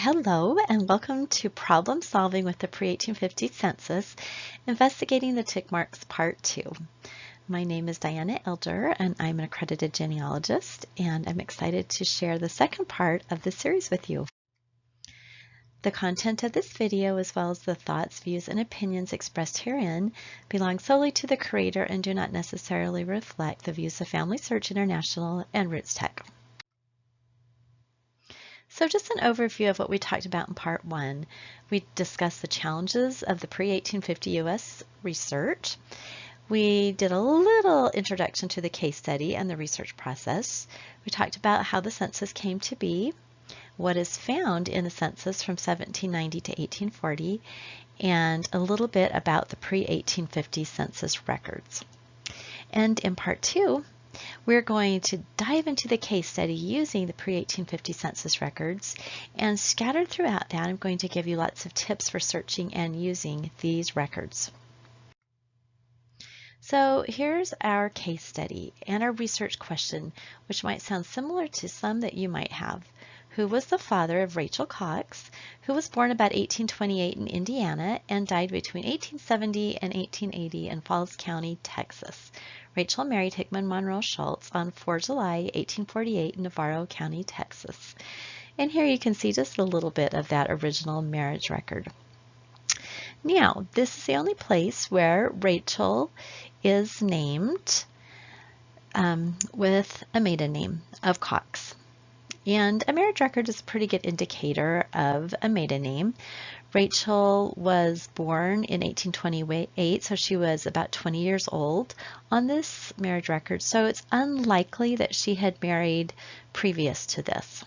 Hello and welcome to Problem Solving with the Pre-1850 Census, Investigating the Tick Marks Part 2. My name is Diana Elder and I'm an accredited genealogist, and I'm excited to share the second part of this series with you. The content of this video, as well as the thoughts, views, and opinions expressed herein, belong solely to the creator and do not necessarily reflect the views of FamilySearch International and Roots Tech. So just an overview of what we talked about in part 1. We discussed the challenges of the pre-1850 U.S. research. We did a little introduction to the case study and the research process. We talked about how the census came to be, what is found in the census from 1790 to 1840, and a little bit about the pre-1850 census records. And in part 2, we're going to dive into the case study using the pre-1850 census records, and scattered throughout that, I'm going to give you lots of tips for searching and using these records. So here's our case study and our research question, which might sound similar to some that you might have. Who was the father of Rachel Cox, who was born about 1828 in Indiana and died between 1870 and 1880 in Falls County, Texas? Rachel married Hickman Monroe Shults on 4 July 1848 in Navarro County, Texas. And here you can see just a little bit of that original marriage record. Now, this is the only place where Rachel is named with a maiden name of Cox. And a marriage record is a pretty good indicator of a maiden name. Rachel was born in 1828, so she was about 20 years old on this marriage record, so it's unlikely that she had married previous to this.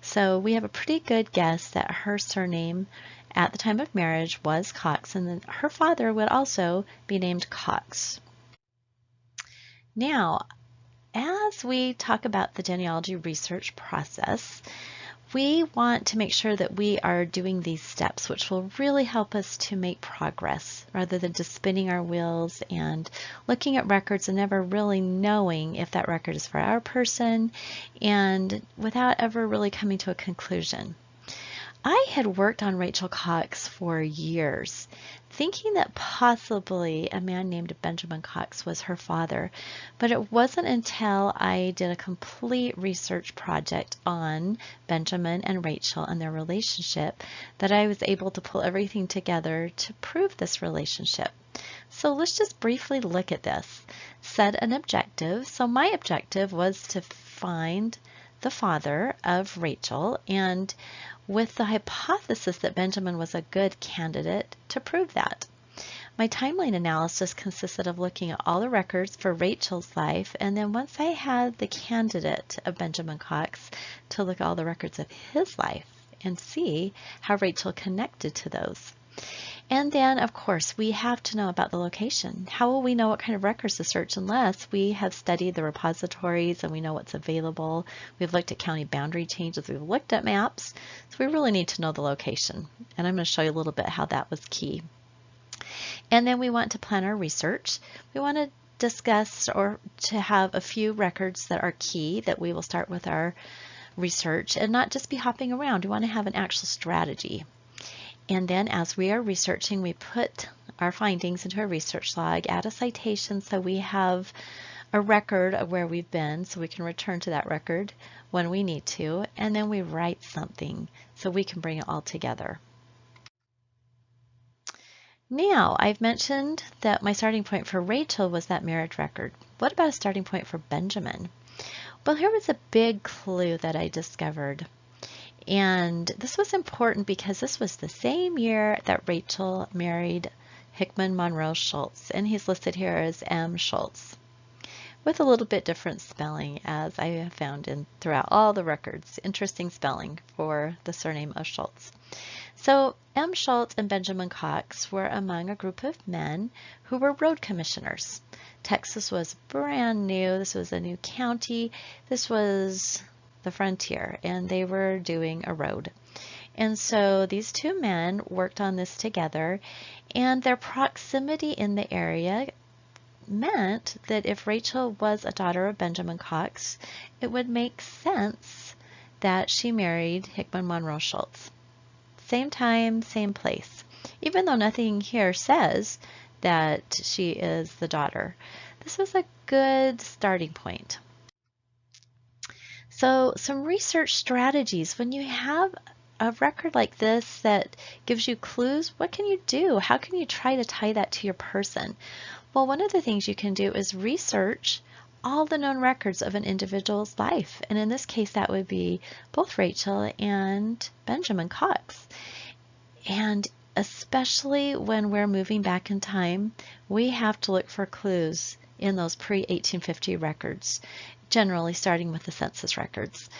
So we have a pretty good guess that her surname at the time of marriage was Cox, and then her father would also be named Cox. Now, as we talk about the genealogy research process, we want to make sure that we are doing these steps, which will really help us to make progress rather than just spinning our wheels and looking at records and never really knowing if that record is for our person, and without ever really coming to a conclusion. I had worked on Rachel Cox for years, thinking that possibly a man named Benjamin Cox was her father, but it wasn't until I did a complete research project on Benjamin and Rachel and their relationship that I was able to pull everything together to prove this relationship. So let's just briefly look at this. Set an objective. So my objective was to find the father of Rachel, and with the hypothesis that Benjamin was a good candidate to prove that. My timeline analysis consisted of looking at all the records for Rachel's life, and then once I had the candidate of Benjamin Cox, to look at all the records of his life and see how Rachel connected to those. And then, of course, we have to know about the location. How will we know what kind of records to search unless we have studied the repositories and we know what's available? We've looked at county boundary changes. We've looked at maps. So we really need to know the location. And I'm going to show you a little bit how that was key. And then we want to plan our research. We want to discuss or to have a few records that are key that we will start with our research and not just be hopping around. We want to have an actual strategy. And then as we are researching, we put our findings into a research log, add a citation so we have a record of where we've been so we can return to that record when we need to, and then we write something so we can bring it all together. Now, I've mentioned that my starting point for Rachel was that marriage record. What about a starting point for Benjamin? Well, here was a big clue that I discovered. And this was important because this was the same year that Rachel married Hickman Monroe Shults, and he's listed here as M. Shults, with a little bit different spelling, as I have found throughout all the records. Interesting spelling for the surname of Shults. So M. Shults and Benjamin Cox were among a group of men who were road commissioners. Texas was brand new. This was a new county. This was the frontier, and they were doing a road. And so these two men worked on this together, and their proximity in the area meant that if Rachel was a daughter of Benjamin Cox, it would make sense that she married Hickman Monroe Shults. Same time, same place. Even though nothing here says that she is the daughter, this was a good starting point. So some research strategies. When you have a record like this that gives you clues, what can you do? How can you try to tie that to your person? Well, one of the things you can do is research all the known records of an individual's life. And in this case, that would be both Rachel and Benjamin Cox. And especially when we're moving back in time, we have to look for clues in those pre-1850 records, generally starting with the census records.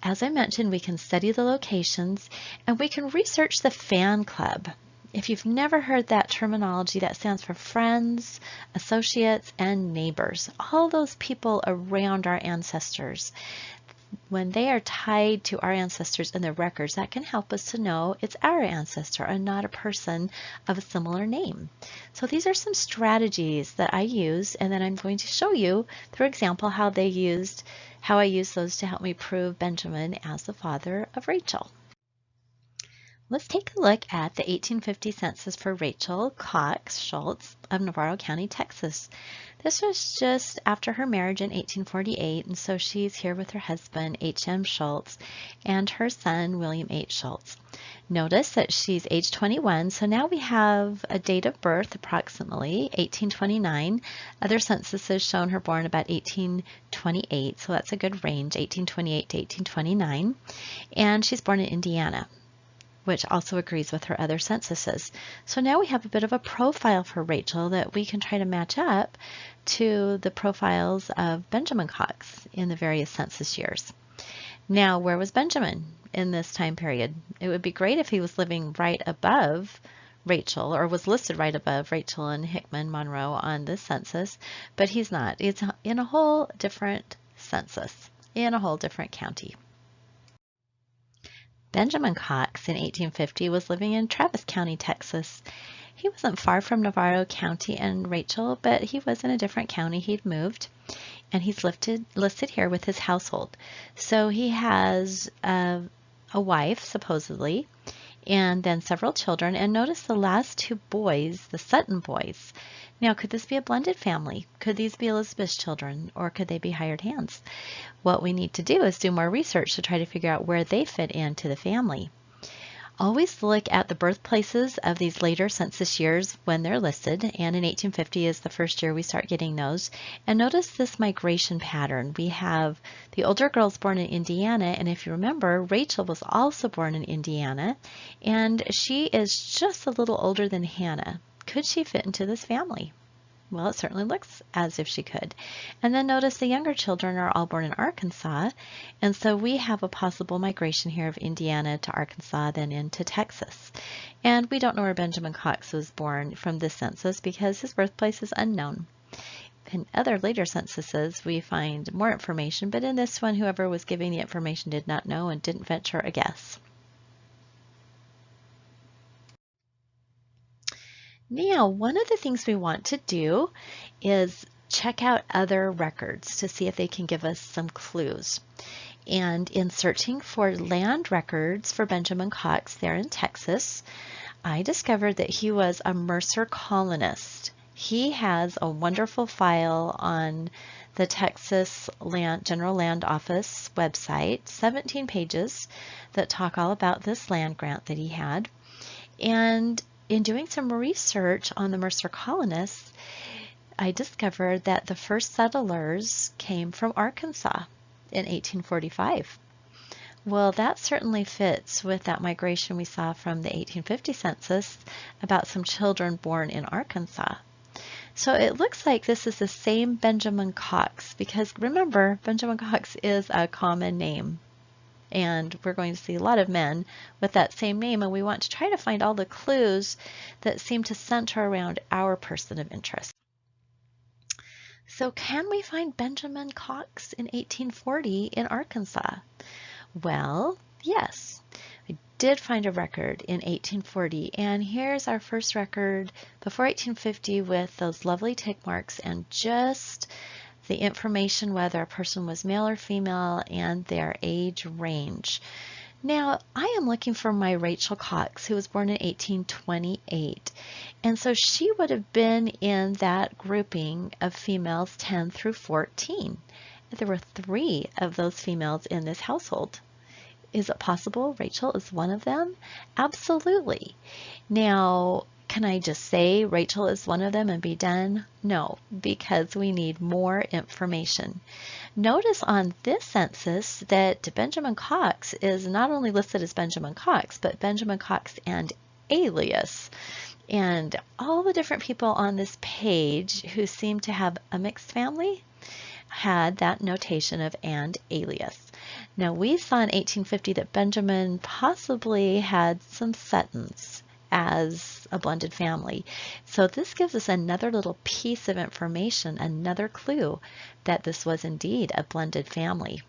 As I mentioned, we can study the locations and we can research the fan club. If you've never heard that terminology, that stands for friends, associates, and neighbors. All those people around our ancestors. When they are tied to our ancestors in their records, that can help us to know it's our ancestor and not a person of a similar name. So these are some strategies that I use, and then I'm going to show you through example how I used those to help me prove Benjamin as the father of Rachel. Let's take a look at the 1850 census for Rachel Cox Shults of Navarro County, Texas. This was just after her marriage in 1848, and so she's here with her husband, H.M. Shults, and her son, William H. Shults. Notice that she's age 21, so now we have a date of birth, approximately 1829. Other censuses shown her born about 1828, so that's a good range, 1828 to 1829. And she's born in Indiana, which also agrees with her other censuses. So now we have a bit of a profile for Rachel that we can try to match up to the profiles of Benjamin Cox in the various census years. Now, where was Benjamin in this time period? It would be great if he was living right above Rachel, or was listed right above Rachel and Hickman Monroe on this census, but he's not. It's in a whole different census, in a whole different county. Benjamin Cox in 1850 was living in Travis County, Texas. He wasn't far from Navarro County and Rachel, but he was in a different county. He'd moved, and he's listed here with his household. So he has a wife, supposedly, and then several children. And notice the last two boys, the Sutton boys. Now, could this be a blended family? Could these be Elizabeth's children, or could they be hired hands? What we need to do is do more research to try to figure out where they fit into the family. Always look at the birthplaces of these later census years when they're listed, and in 1850 is the first year we start getting those. And notice this migration pattern. We have the older girls born in Indiana, and if you remember, Rachel was also born in Indiana, and she is just a little older than Hannah. Could she fit into this family? Well, it certainly looks as if she could. And then notice the younger children are all born in Arkansas, and so we have a possible migration here of Indiana to Arkansas, then into Texas. And we don't know where Benjamin Cox was born from this census because his birthplace is unknown. In other later censuses, we find more information, but in this one, whoever was giving the information did not know and didn't venture a guess. Now, one of the things we want to do is check out other records to see if they can give us some clues. And in searching for land records for Benjamin Cox there in Texas, I discovered that he was a Mercer colonist. He has a wonderful file on the Texas General Land Office website, 17 pages that talk all about this land grant that he had. And in doing some research on the Mercer colonists, I discovered that the first settlers came from Arkansas in 1845. Well, that certainly fits with that migration we saw from the 1850 census about some children born in Arkansas. So it looks like this is the same Benjamin Cox, because remember, Benjamin Cox is a common name. And we're going to see a lot of men with that same name, and we want to try to find all the clues that seem to center around our person of interest. So can we find Benjamin Cox in 1840 in Arkansas? Well, yes. I did find a record in 1840, and here's our first record before 1850 with those lovely tick marks and just the information whether a person was male or female, and their age range. Now, I am looking for my Rachel Cox, who was born in 1828. And so she would have been in that grouping of females 10 through 14. There were 3 of those females in this household. Is it possible Rachel is one of them? Absolutely. Now, can I just say Rachel is one of them and be done? No, because we need more information. Notice on this census that Benjamin Cox is not only listed as Benjamin Cox, but Benjamin Cox and alias. And all the different people on this page who seem to have a mixed family had that notation of and alias. Now, we saw in 1850 that Benjamin possibly had some Suttons as a blended family. So this gives us another little piece of information, another clue that this was indeed a blended family.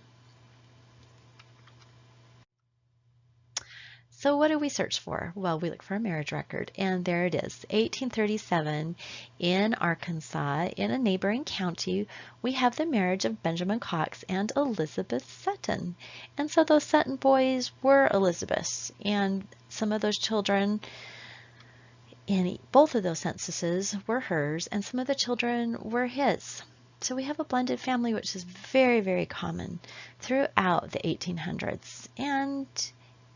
So what do we search for? Well, we look for a marriage record, and there it is, 1837 in Arkansas, in a neighboring county. We have the marriage of Benjamin Cox and Elizabeth Sutton. And so those Sutton boys were Elizabeth's, and some of those children in both of those censuses were hers, and some of the children were his. So we have a blended family, which is very, very common throughout the 1800s and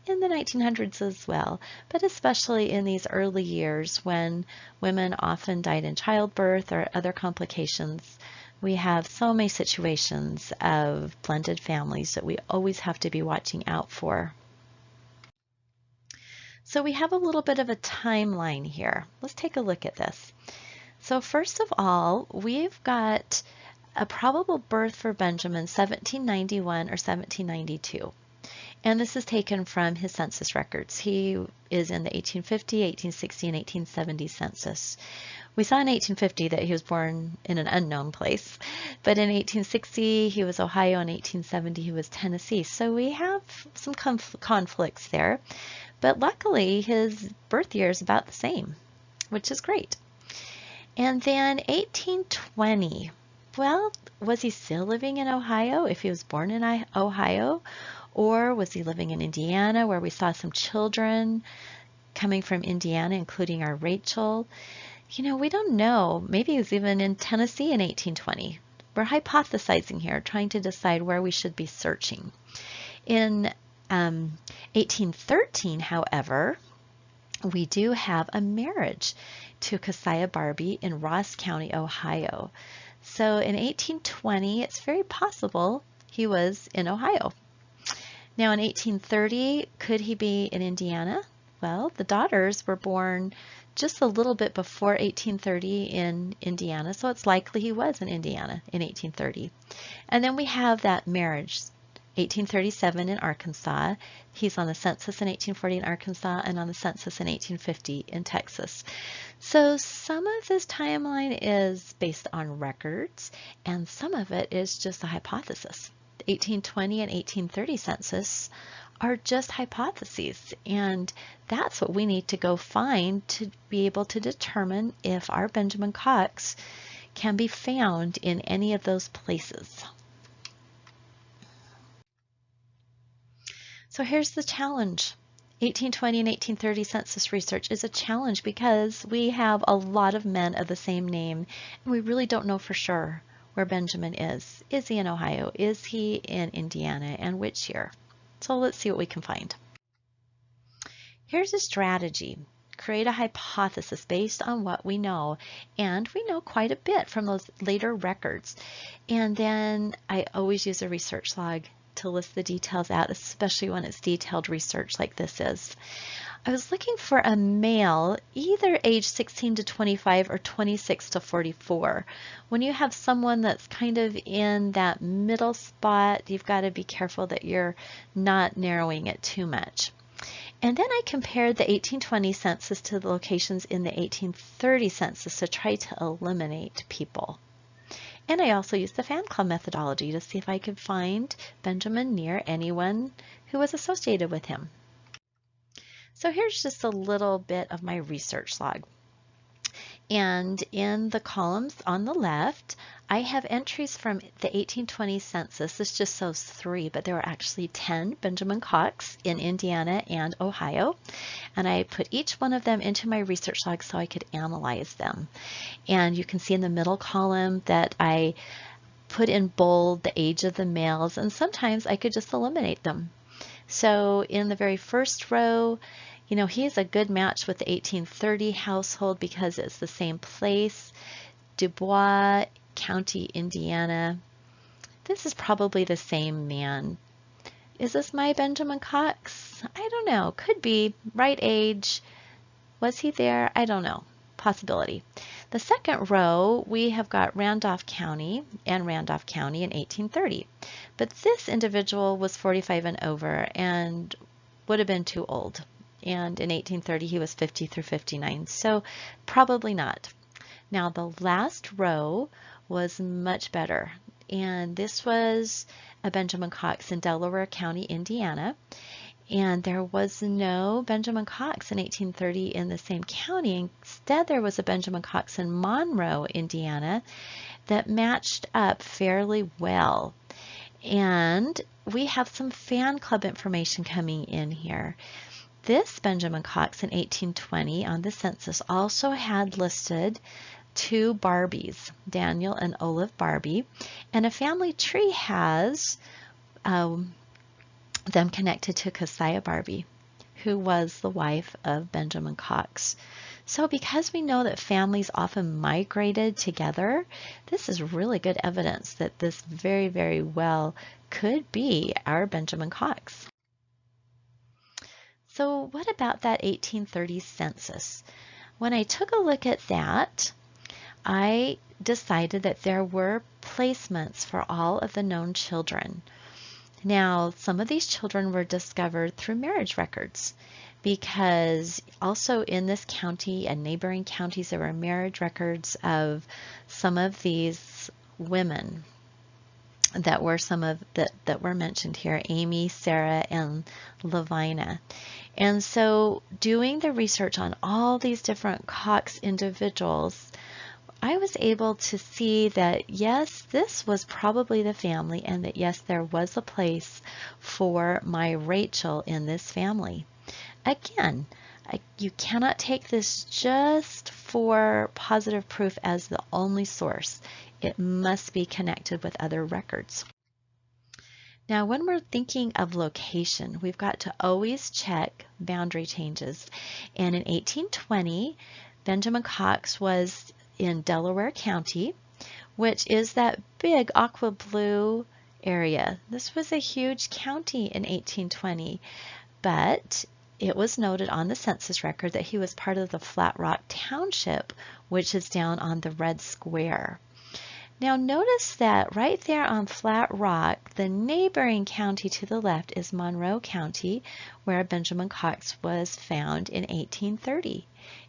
in the 1900s as well, but especially in these early years when women often died in childbirth or other complications. We have so many situations of blended families that we always have to be watching out for. So we have a little bit of a timeline here. Let's take a look at this. So first of all, we've got a probable birth for Benjamin, 1791 or 1792. And this is taken from his census records. He is in the 1850, 1860, and 1870 census. We saw in 1850 that he was born in an unknown place, but in 1860 he was Ohio, and 1870 he was Tennessee. So we have some conflicts there, but luckily his birth year is about the same, which is great. And then 1820, well, was he still living in Ohio if he was born in Ohio? Or was he living in Indiana, where we saw some children coming from Indiana, including our Rachel? You know, we don't know. Maybe he was even in Tennessee in 1820. We're hypothesizing here, trying to decide where we should be searching. In 1813, however, we do have a marriage to Keziah Barbie in Ross County, Ohio. So in 1820, it's very possible he was in Ohio. Now in 1830, could he be in Indiana? Well, the daughters were born just a little bit before 1830 in Indiana, so it's likely he was in Indiana in 1830. And then we have that marriage, 1837 in Arkansas. He's on the census in 1840 in Arkansas and on the census in 1850 in Texas. So some of this timeline is based on records, and some of it is just a hypothesis. 1820 and 1830 census are just hypotheses, and that's what we need to go find to be able to determine if our Benjamin Cox can be found in any of those places. So here's the challenge. 1820 and 1830 census research is a challenge because we have a lot of men of the same name, and we really don't know for sure where Benjamin is. Is he in Ohio? Is he in Indiana? And which year? So let's see what we can find. Here's a strategy. Create a hypothesis based on what we know, and we know quite a bit from those later records. And then I always use a research log to list the details out, especially when it's detailed research like this is. I was looking for a male, either age 16 to 25 or 26 to 44. When you have someone that's kind of in that middle spot, you've got to be careful that you're not narrowing it too much. And then I compared the 1820 census to the locations in the 1830 census to try to eliminate people. And I also used the fan club methodology to see if I could find Benjamin near anyone who was associated with him. So here's just a little bit of my research log. And in the columns on the left, I have entries from the 1820 census. This just shows 3, but there were actually 10 Benjamin Cox in Indiana and Ohio. And I put each one of them into my research log so I could analyze them. And you can see in the middle column that I put in bold the age of the males, and sometimes I could just eliminate them. So in the very first row, you know, he's a good match with the 1830 household because it's the same place. Dubois County, Indiana. This is probably the same man. Is this my Benjamin Cox? I don't know. Could be. Right age. Was he there? I don't know. Possibility. The second row, we have got Randolph County and Randolph County in 1830. But this individual was 45 and over and would have been too old. And in 1830, he was 50 through 59, so probably not. Now, the last row was much better, and this was a Benjamin Cox in Delaware County, Indiana, and there was no Benjamin Cox in 1830 in the same county. Instead, there was a Benjamin Cox in Monroe, Indiana, that matched up fairly well. And we have some fan club information coming in here. This Benjamin Cox in 1820 on the census also had listed 2 Barbies, Daniel and Olive Barbie, and a family tree has them connected to Keziah Barbie, who was the wife of Benjamin Cox. So because we know that families often migrated together, this is really good evidence that this very, very well could be our Benjamin Cox. So what about that 1830 census? When I took a look at that, I decided that there were placements for all of the known children. Now, some of these children were discovered through marriage records because also in this county and neighboring counties, there were marriage records of some of these women that were that were mentioned here, Amy, Sarah, and Lavina. And so doing the research on all these different Cox individuals, I was able to see that yes, this was probably the family, and that yes, there was a place for my Rachel in this family. Again, you cannot take this just for positive proof as the only source. It must be connected with other records. Now, when we're thinking of location, we've got to always check boundary changes. And in 1820, Benjamin Cox was in Delaware County, which is that big aqua blue area. This was a huge county in 1820, but it was noted on the census record that he was part of the Flat Rock Township, which is down on the red square. Now notice that right there on Flat Rock, the neighboring county to the left is Monroe County, where Benjamin Cox was found in 1830.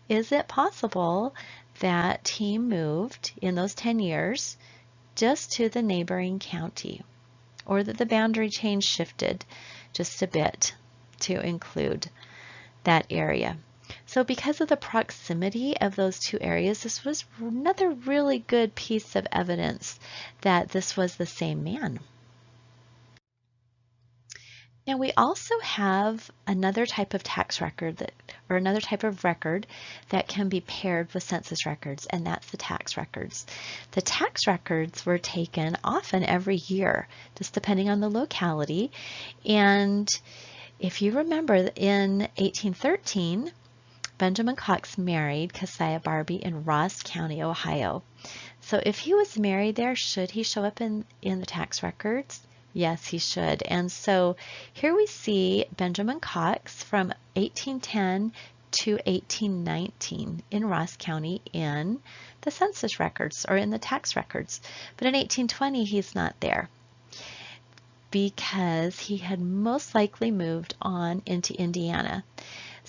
Is it possible that he moved in those 10 years just to the neighboring county, or that the boundary change shifted just a bit to include that area? So because of the proximity of those two areas, this was another really good piece of evidence that this was the same man. Now we also have another type of tax record or another type of record that can be paired with census records, and that's the tax records. The tax records were taken often every year, just depending on the locality. And if you remember, in 1813, Benjamin Cox married Keziah Barbie in Ross County, Ohio. So if he was married there, should he show up in the tax records? Yes, he should. And so here we see Benjamin Cox from 1810 to 1819 in Ross County in the census records or in the tax records. But in 1820, he's not there because he had most likely moved on into Indiana.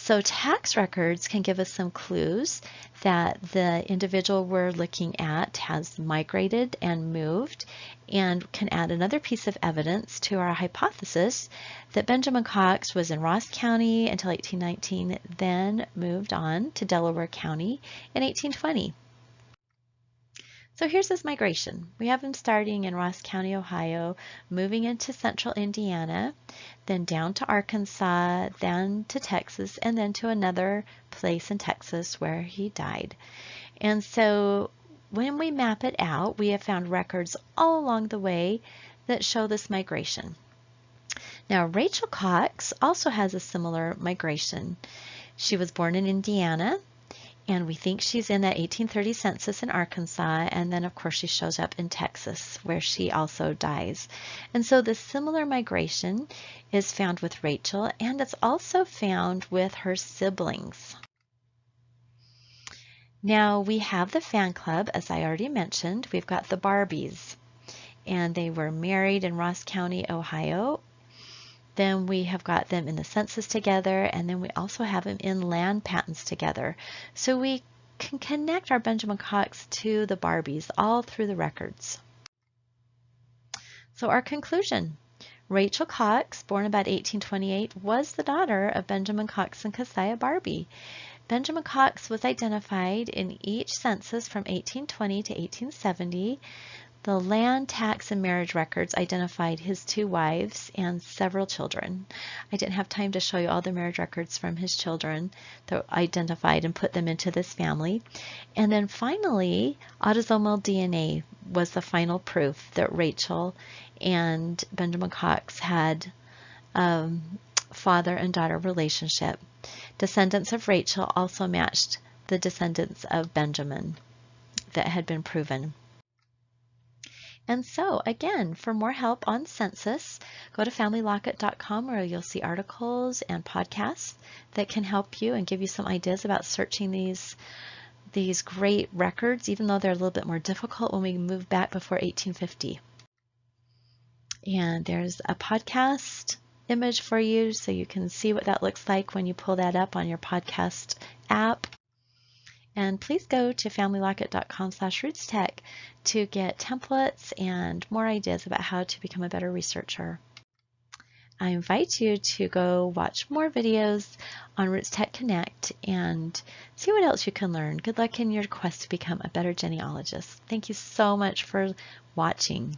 So tax records can give us some clues that the individual we're looking at has migrated and moved, and can add another piece of evidence to our hypothesis that Benjamin Cox was in Ross County until 1819, then moved on to Delaware County in 1820. So here's his migration. We have him starting in Ross County, Ohio, moving into central Indiana, then down to Arkansas, then to Texas, and then to another place in Texas where he died. And so when we map it out, we have found records all along the way that show this migration. Now, Rachel Cox also has a similar migration. She was born in Indiana, and we think she's in that 1830 census in Arkansas, and then of course she shows up in Texas where she also dies. And so the similar migration is found with Rachel, and it's also found with her siblings. Now we have the fan club, as I already mentioned. We've got the Barbies, and they were married in Ross County, Ohio. Then we have got them in the census together, and then we also have them in land patents together. So we can connect our Benjamin Cox to the Barbies all through the records. So our conclusion: Rachel Cox, born about 1828, was the daughter of Benjamin Cox and Keziah Barbie. Benjamin Cox was identified in each census from 1820 to 1870. The land, tax, and marriage records identified his 2 wives and several children. I didn't have time to show you all the marriage records from his children that identified and put them into this family. And then finally, autosomal DNA was the final proof that Rachel and Benjamin Cox had father and daughter relationship. Descendants of Rachel also matched the descendants of Benjamin that had been proven. And so, again, for more help on census, go to FamilyLocket.com, where you'll see articles and podcasts that can help you and give you some ideas about searching these great records, even though they're a little bit more difficult when we move back before 1850. And there's a podcast image for you so you can see what that looks like when you pull that up on your podcast app. And please go to FamilyLocket.com/rootstech to get templates and more ideas about how to become a better researcher. I invite you to go watch more videos on Roots Tech Connect and see what else you can learn. Good luck in your quest to become a better genealogist. Thank you so much for watching.